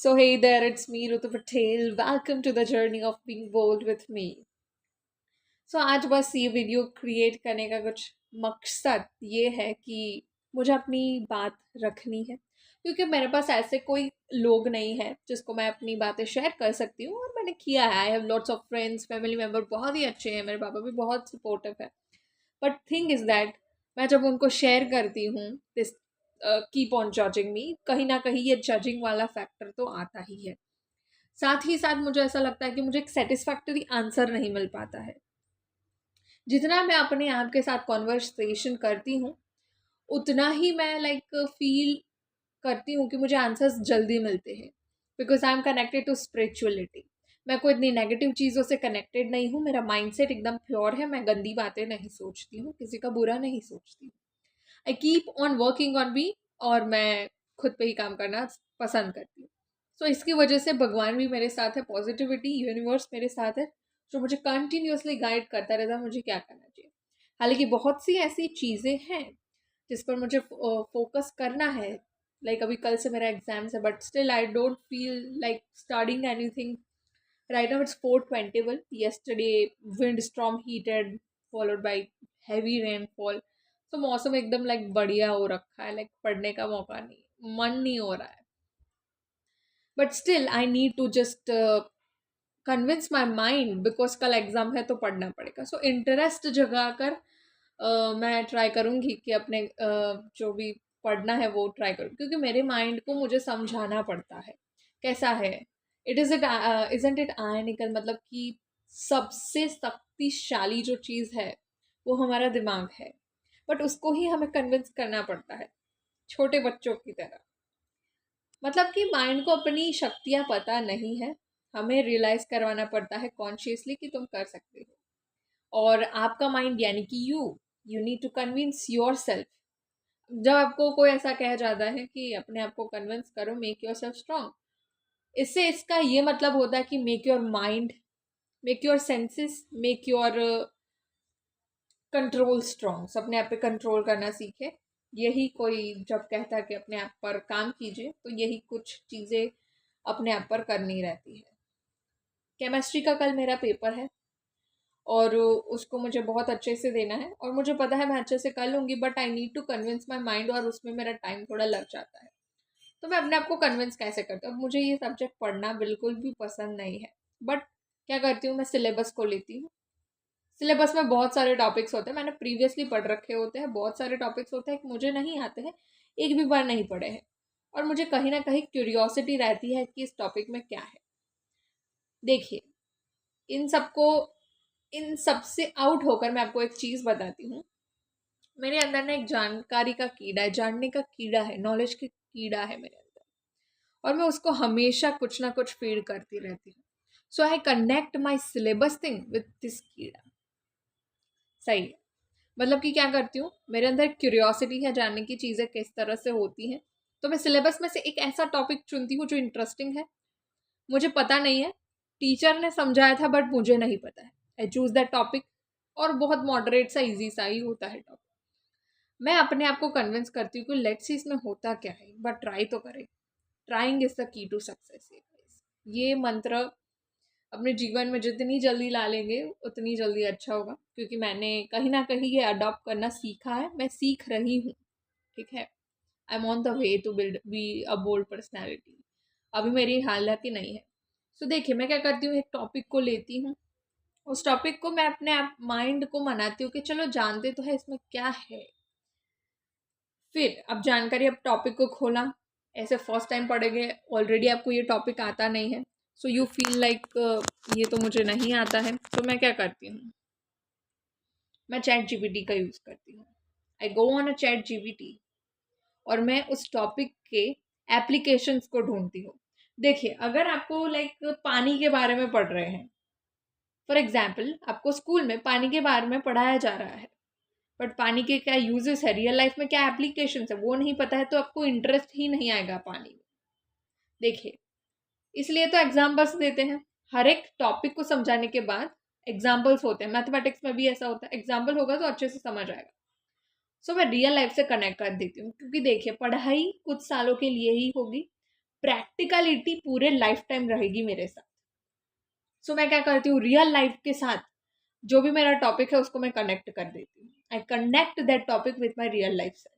So hey there, it's me Rutu Patel. Welcome to the journey of being bold with me. आज बस ये video create करने का कुछ मकसद ये है कि मुझे अपनी बात रखनी है, क्योंकि मेरे पास ऐसे कोई लोग नहीं है जिसको मैं अपनी बातें शेयर कर सकती हूँ, और मैंने किया है। I have lots of friends, family member बहुत ही अच्छे हैं, मेरे पापा भी बहुत सपोर्टिव है। बट थिंग इज़ दैट मैं जब उनको शेयर करती हूँ this keep on judging me, कहीं ना कहीं ये जजिंग वाला फैक्टर तो आता ही है। साथ ही साथ मुझे ऐसा लगता है कि मुझे एक सेटिस्फैक्टरी आंसर नहीं मिल पाता है। जितना मैं अपने आप के साथ कॉन्वर्सेशन करती हूँ, उतना ही मैं फील करती हूँ कि मुझे आंसर्स जल्दी मिलते हैं, because I am connected to spirituality. मैं कोई इतनी नेगेटिव चीज़ों से कनेक्टेड नहीं हूँ, मेरा माइंडसेट एकदम प्योर है, मैं गंदी बातें नहीं सोचती हूँ, किसी का बुरा नहीं सोचती हूँ। I keep on working on me, और मैं खुद पे ही काम करना पसंद करती हूँ। सो इसकी वजह से भगवान भी मेरे साथ है, पॉजिटिविटी यूनिवर्स मेरे साथ है, जो मुझे कंटिन्यूसली गाइड करता रहता है मुझे क्या करना चाहिए। हालांकि बहुत सी ऐसी चीज़ें हैं जिस पर मुझे फोकस करना है। अभी कल से मेरा एग्जाम्स है, but still I don't feel like starting anything right now. It's 4:21 yesterday, wind storm heated followed by heavy rainfall. तो मौसम एकदम बढ़िया हो रखा है, पढ़ने का मौका नहीं, मन नहीं हो रहा है। But still I need to just convince my mind, because कल एग्जाम है तो पढ़ना पड़ेगा। सो इंटरेस्ट जगा कर मैं ट्राई करूँगी कि अपने जो भी पढ़ना है वो ट्राई करूँ, क्योंकि मेरे माइंड को मुझे समझाना पड़ता है कैसा है। इजंट इट आयनिकल, मतलब कि सबसे शक्तिशाली जो चीज़ है वो हमारा दिमाग है, बट उसको ही हमें कन्विंस करना पड़ता है, छोटे बच्चों की तरह। मतलब कि माइंड को अपनी शक्तियाँ पता नहीं है, हमें रियलाइज करवाना पड़ता है कॉन्शियसली कि तुम कर सकते हो। और आपका माइंड यानी कि you need to convince yourself. जब आपको कोई ऐसा कह जाता है कि अपने आप को कन्विंस करो, मेक योर सेल्फ स्ट्रांग, इससे इसका ये मतलब होता है कि make your mind, make your senses, make your control strong. अपने आप पे कंट्रोल करना सीखे। यही कोई जब कहता है कि अपने आप पर काम कीजिए, तो यही कुछ चीज़ें अपने आप पर करनी रहती है। केमिस्ट्री का कल मेरा पेपर है, और उसको मुझे बहुत अच्छे से देना है, और मुझे पता है मैं अच्छे से कर लूँगी, but I need to convince my mind, और उसमें मेरा टाइम थोड़ा लग जाता है। तो मैं अपने आप को कन्विंस कैसे करती हूँ? अब मुझे ये सब्जेक्ट पढ़ना बिल्कुल भी पसंद नहीं है, बट क्या करती हूँ, मैं सिलेबस को लेती हूँ। सिलेबस में बहुत सारे टॉपिक्स होते हैं, मैंने प्रीवियसली पढ़ रखे होते हैं, बहुत सारे टॉपिक्स होते हैं कि मुझे नहीं आते हैं, एक भी बार नहीं पढ़े हैं, और मुझे कहीं ना कहीं क्यूरियोसिटी रहती है कि इस टॉपिक में क्या है। देखिए, इन सबको, इन सबसे आउट होकर मैं आपको एक चीज़ बताती हूँ। मेरे अंदर ना एक जानकारी का कीड़ा है, जानने का कीड़ा है, नॉलेज का कीड़ा है मेरे अंदर, और मैं उसको हमेशा कुछ ना कुछ फीड करती रहती हूँ। So I connect my syllabus thing with this कीड़ा। सही है। मतलब कि क्या करती हूँ, मेरे अंदर क्यूरियोसिटी है जानने की चीज़ें किस तरह से होती हैं, तो मैं सिलेबस में से एक ऐसा टॉपिक चुनती हूँ जो इंटरेस्टिंग है, मुझे पता नहीं है, टीचर ने समझाया था बट मुझे नहीं पता है, आई चूज दैट टॉपिक। और बहुत मॉडरेट सा इजी सा ही होता है टॉपिक। मैं अपने आप को कन्विंस करती हूँ कि लेट्स सी इसमें होता क्या है, बट ट्राई तो करें। Trying is the key to success. ये मंत्र अपने जीवन में जितनी जल्दी ला लेंगे उतनी जल्दी अच्छा होगा, क्योंकि मैंने कहीं ना कहीं ये अडॉप्ट करना सीखा है, मैं सीख रही हूँ। ठीक है, I am on the way to build be a bold personality. अभी मेरी हालांकि नहीं है। सो देखिए, मैं क्या करती हूँ, एक टॉपिक को लेती हूँ, उस टॉपिक को मैं अपने आप माइंड को मनाती हूँ कि चलो जानते तो है इसमें क्या है। फिर अब जानकारी, अब टॉपिक को खोला, ऐसे फर्स्ट टाइम पढ़ेंगे, ऑलरेडी आपको ये टॉपिक आता नहीं है, सो यू फील लाइक ये तो मुझे नहीं आता है। तो मैं क्या करती हूँ, मैं चैट जीपीटी का यूज़ करती हूँ। I go on a chat GPT, और मैं उस टॉपिक के एप्लीकेशंस को ढूंढती हूँ। देखिए, अगर आपको पानी के बारे में पढ़ रहे हैं, फॉर एग्जाम्पल आपको स्कूल में पानी के बारे में पढ़ाया जा रहा है, बट पानी के क्या यूजेस है, रियल लाइफ में क्या एप्लीकेशंस है, वो नहीं पता है, तो आपको इंटरेस्ट ही नहीं आएगा पानी में। देखिए, इसलिए तो एग्जाम्पल्स देते हैं, हर एक टॉपिक को समझाने के बाद एग्जाम्पल्स होते हैं। मैथमेटिक्स में भी ऐसा होता है, एग्जाम्पल होगा तो अच्छे से समझ आएगा। सो मैं रियल लाइफ से कनेक्ट कर देती हूँ, क्योंकि देखिए, पढ़ाई कुछ सालों के लिए ही होगी, प्रैक्टिकलिटी पूरे लाइफ टाइम रहेगी मेरे साथ। सो मैं क्या करती हूँ, रियल लाइफ के साथ जो भी मेरा टॉपिक है उसको मैं कनेक्ट कर देती हूँ। I connect that topic with my real life sense.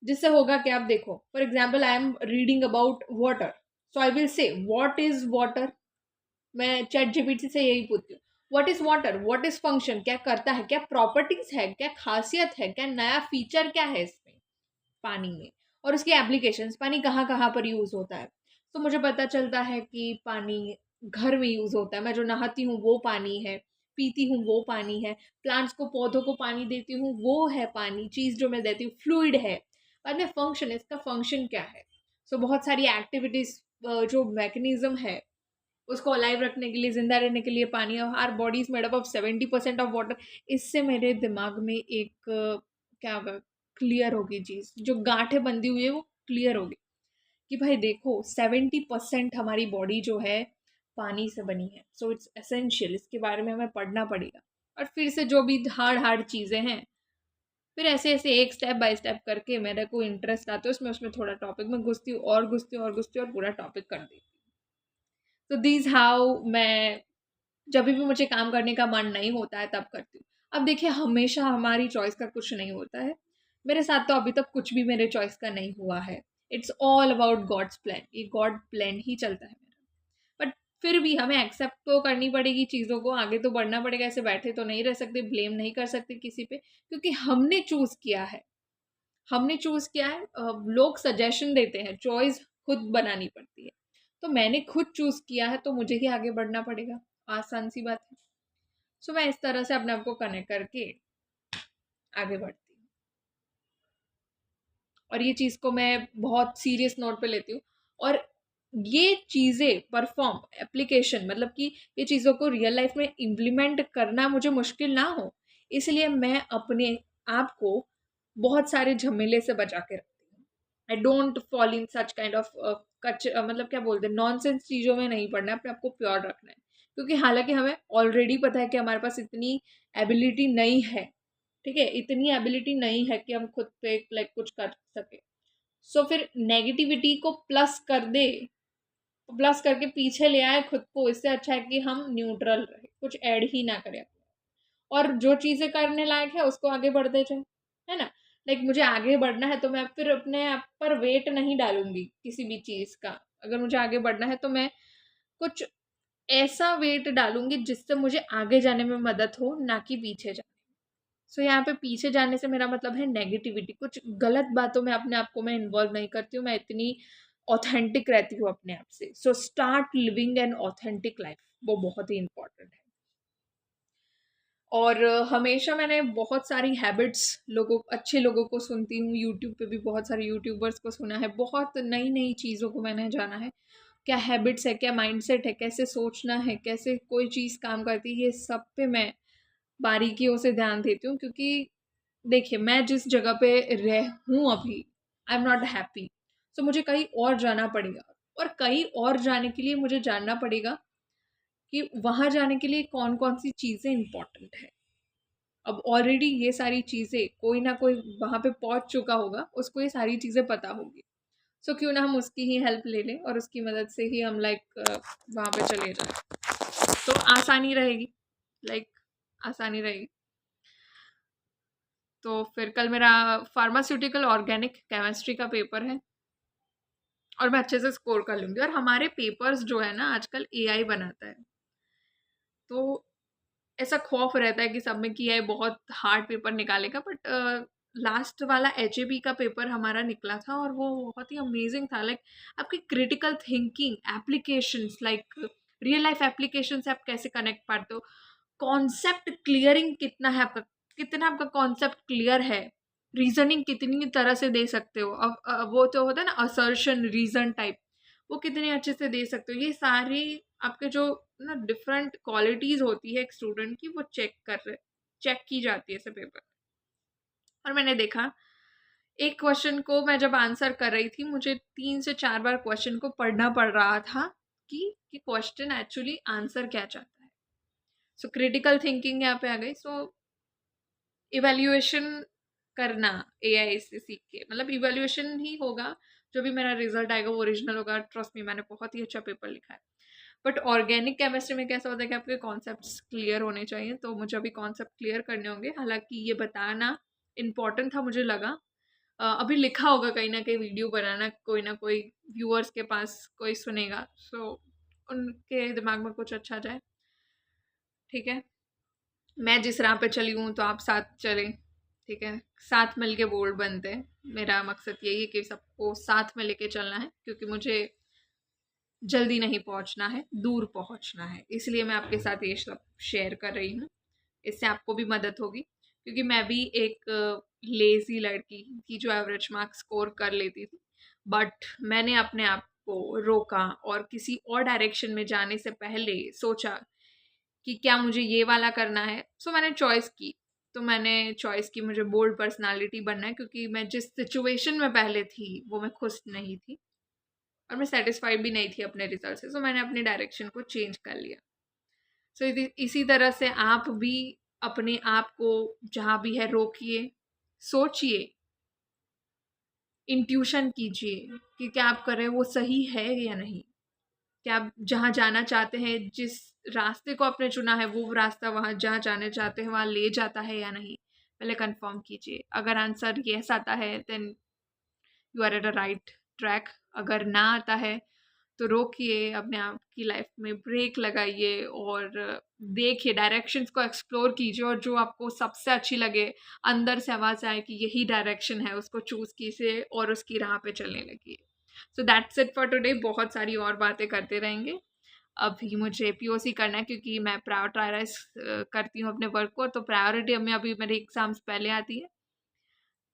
जिससे होगा कि आप देखो, for example I am reading about water, so I will say what is water. मैं चैट जीपीटी से यही पूछती हूँ, what is water, what is function, क्या करता है, क्या प्रॉपर्टीज है, क्या खासियत है, क्या नया फीचर क्या है इसमें पानी में, और उसकी एप्लीकेशंस, पानी कहाँ कहाँ पर यूज होता है। तो मुझे पता चलता है कि पानी घर में यूज होता है, मैं जो नहाती हूँ वो पानी है, पीती हूँ वो पानी है, प्लांट्स को पौधों को पानी देती हूँ वो है पानी, चीज जो मैं देती हूँ फ्लूइड है। बाद में फंक्शन, इसका फंक्शन क्या है। सो बहुत सारी एक्टिविटीज, जो मैकेनिज्म है उसको अलाइव रखने के लिए, जिंदा रहने के लिए पानी, our body is made up of 70% of water. इससे मेरे दिमाग में एक क्या होगा, क्लियर होगी चीज, जो गांठें बंधी हुई है वो क्लियर होगी कि भाई देखो 70% हमारी बॉडी जो है पानी से बनी है। सो इट्स एसेंशियल, इसके बारे में हमें पढ़ना पड़ेगा। और फिर से जो भी हार्ड हार्ड चीज़ें हैं, फिर ऐसे ऐसे एक स्टेप बाय स्टेप करके मेरे को इंटरेस्ट आता है उसमें, उसमें थोड़ा टॉपिक में घुसती हूँ और घुसती हूँ और घुसती हूँ और पूरा टॉपिक कर देती हूँ। तो दिस हाउ मैं जब भी मुझे काम करने का मन नहीं होता है तब करती हूँ। अब देखिए, हमेशा हमारी चॉइस का कुछ नहीं होता है। मेरे साथ तो अभी तक कुछ भी मेरे चॉइस का नहीं हुआ है। It's all about God's plan, ये गॉड प्लान ही चलता है मेरा। बट फिर भी हमें एक्सेप्ट तो करनी पड़ेगी चीज़ों को, आगे तो बढ़ना पड़ेगा। ऐसे बैठे तो नहीं रह सकते, ब्लेम नहीं कर सकते किसी पे, क्योंकि हमने चूज़ किया है। हमने चूज़ किया है। लोग सजेशन देते हैं, चॉइस खुद बनानी पड़ती है। तो मैंने खुद चूज़ किया है तो मुझे ही आगे बढ़ना पड़ेगा, आसान सी बात है। सो मैं इस तरह से अपने आप को कनेक्ट करके आगे बढ़ती हूँ, और ये चीज़ को मैं बहुत सीरियस नोट पे लेती हूँ। और ये चीज़ें परफॉर्म एप्लीकेशन, मतलब कि ये चीज़ों को रियल लाइफ में इम्प्लीमेंट करना मुझे मुश्किल ना हो, इसलिए मैं अपने आप को बहुत सारे झमेले से बचा के रखती हूँ। I don't fall in such kind of मतलब क्या बोलते हैं, नॉनसेंस चीज़ों में नहीं पड़ना है, अपने आपको प्योर रखना है। क्योंकि हालांकि हमें ऑलरेडी पता है कि हमारे पास इतनी एबिलिटी नहीं है, ठीक है, इतनी एबिलिटी नहीं है कि हम खुद पे लाइक कुछ कर सके। सो फिर नेगेटिविटी को प्लस कर दे, प्लस करके पीछे ले आए खुद को, इससे अच्छा है कि हम न्यूट्रल रहे, कुछ ऐड ही ना करें, और जो चीज़ें करने लायक है उसको आगे बढ़ते जाए, है ना। लाइक मुझे आगे बढ़ना है तो मैं फिर अपने आप पर वेट नहीं डालूंगी किसी भी चीज़ का। अगर मुझे आगे बढ़ना है तो मैं कुछ ऐसा वेट डालूंगी जिससे मुझे आगे जाने में मदद हो, ना कि पीछे जाने। सो यहाँ पे पीछे जाने से मेरा मतलब है नेगेटिविटी, कुछ गलत बातों में अपने आप को मैं इन्वॉल्व नहीं करती हूँ, मैं इतनी ऑथेंटिक रहती हूँ अपने आप से। So start living an authentic life, वो बहुत ही इंपॉर्टेंट है। और हमेशा मैंने बहुत सारी हैबिट्स, अच्छे लोगों को सुनती हूँ, यूट्यूब पे भी बहुत सारे यूट्यूबर्स को सुना है, बहुत नई नई चीज़ों को मैंने जाना है, क्या हैबिट्स है, क्या माइंडसेट है, कैसे सोचना है, कैसे कोई चीज़ काम करती है, ये सब पे मैं बारीकियों से ध्यान देती हूँ। क्योंकि देखिए, मैं जिस जगह पे रह हूँ अभी, आई एम नॉट हैप्पी। सो मुझे कहीं और जाना पड़ेगा, और कहीं और जाने के लिए मुझे जानना पड़ेगा कि वहाँ जाने के लिए कौन कौन सी चीज़ें इंपॉर्टेंट है। अब ऑलरेडी ये सारी चीज़ें कोई ना कोई वहाँ पे पहुँच चुका होगा, उसको ये सारी चीज़ें पता होगी। सो क्यों ना हम उसकी ही हेल्प ले लें और उसकी मदद से ही हम वहाँ पे चले जाएं, तो आसानी रहेगी, आसानी रहेगी। तो फिर कल मेरा फार्मास्यूटिकल ऑर्गेनिक केमिस्ट्री का पेपर है, और मैं अच्छे से स्कोर कर लूँगी। और हमारे पेपर्स जो है ना आजकल एआई बनाता है, तो ऐसा खौफ रहता है कि सब में किया है, बहुत हार्ड पेपर निकालेगा। बट लास्ट वाला एचएबी का पेपर हमारा निकला था और वो बहुत ही अमेजिंग था। लाइक आपकी critical thinking, applications, like real life application से आप कैसे कनेक्ट पाते हो, कॉन्सेप्ट क्लियरिंग कितना है आपका, कितना आपका कॉन्सेप्ट क्लियर है, रीजनिंग कितनी तरह से दे सकते हो। अब वो तो होता है ना असर्शन रीजन टाइप, वो कितने अच्छे से दे सकते हो। ये सारी आपके जो ना डिफरेंट क्वालिटीज होती है एक स्टूडेंट की, वो चेक की जाती है ऐसे पेपर। और मैंने देखा, एक क्वेश्चन को मैं जब आंसर कर रही थी, मुझे 3 से 4 बार क्वेश्चन को पढ़ना पड़ रहा था कि क्वेश्चन एक्चुअली आंसर क्या चाहता है। सो क्रिटिकल थिंकिंग यहाँ पे आ गई। सो इवेल्युएशन करना एआई से सीख के, मतलब इवेल्युएशन ही होगा जो भी मेरा रिजल्ट आएगा वो ओरिजिनल होगा, ट्रस्ट मी मैंने बहुत ही अच्छा पेपर लिखा है। बट ऑर्गेनिक केमिस्ट्री में कैसा होता है कि आपके कॉन्सेप्ट्स क्लियर होने चाहिए, तो मुझे अभी कॉन्सेप्ट क्लियर करने होंगे। हालांकि ये बताना इम्पॉर्टेंट था मुझे लगा। अभी लिखा होगा कहीं ना कहीं, वीडियो बनाना कोई ना कोई व्यूअर्स के पास कोई सुनेगा, सो उनके दिमाग में कुछ अच्छा जाए। ठीक है, मैं जिस राह पे चली हूँ तो आप साथ चलें। ठीक है, साथ मिलके बोल्ड बनते हैं। मेरा मकसद यही है कि सबको साथ में लेके चलना है, क्योंकि मुझे जल्दी नहीं पहुंचना है, दूर पहुंचना है। इसलिए मैं आपके साथ ये सब शेयर कर रही हूँ। इससे आपको भी मदद होगी, क्योंकि मैं भी एक लेज़ी लड़की थी जो एवरेज मार्क्स स्कोर कर लेती थी। बट मैंने अपने आप को रोका और किसी और डायरेक्शन में जाने से पहले सोचा कि क्या मुझे ये वाला करना है। सो मैंने चॉइस की। तो मैंने चॉइस की मुझे बोल्ड पर्सनालिटी बनना है, क्योंकि मैं जिस सिचुएशन में पहले थी वो मैं खुश नहीं थी और मैं सेटिस्फाइड भी नहीं थी अपने रिजल्ट से। सो मैंने अपनी डायरेक्शन को चेंज कर लिया। सो इसी तरह से आप भी अपने आप को जहाँ भी है रोकिए, सोचिए, इंट्यूशन कीजिए कि क्या आप कर रहे हो वो सही है या नहीं। क्या आप जहाँ जाना चाहते हैं, जिस रास्ते को आपने चुना है, वो रास्ता वहाँ जहाँ जाने चाहते हैं वहाँ ले जाता है या नहीं, पहले कंफर्म कीजिए। अगर आंसर यस आता है then you are at a right track. अगर ना आता है तो रोकिए, अपने आप की लाइफ में ब्रेक लगाइए और देखिए, डायरेक्शंस को एक्सप्लोर कीजिए, और जो आपको सबसे अच्छी लगे, अंदर से आवाज़ आए कि यही डायरेक्शन है, उसको चूज़ कीजिए और उसकी राह पे चलने लगिए। So that's it for today. बहुत सारी और बातें करते रहेंगे। अभी मुझे पीओसी करना है, क्योंकि मैं प्रायोरिटाइज करती हूँ अपने वर्क को, तो प्रायोरिटी में अभी मेरे एग्ज़ाम्स पहले आती है,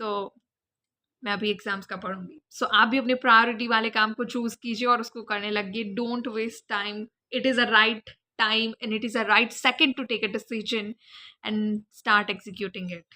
तो मैं अभी एग्जाम्स का पढ़ूंगी। सो आप भी अपने प्रायोरिटी वाले काम को चूज कीजिए और उसको करने लगिए। Don't waste time, it is a right time and it is a right second to take a decision and start executing it.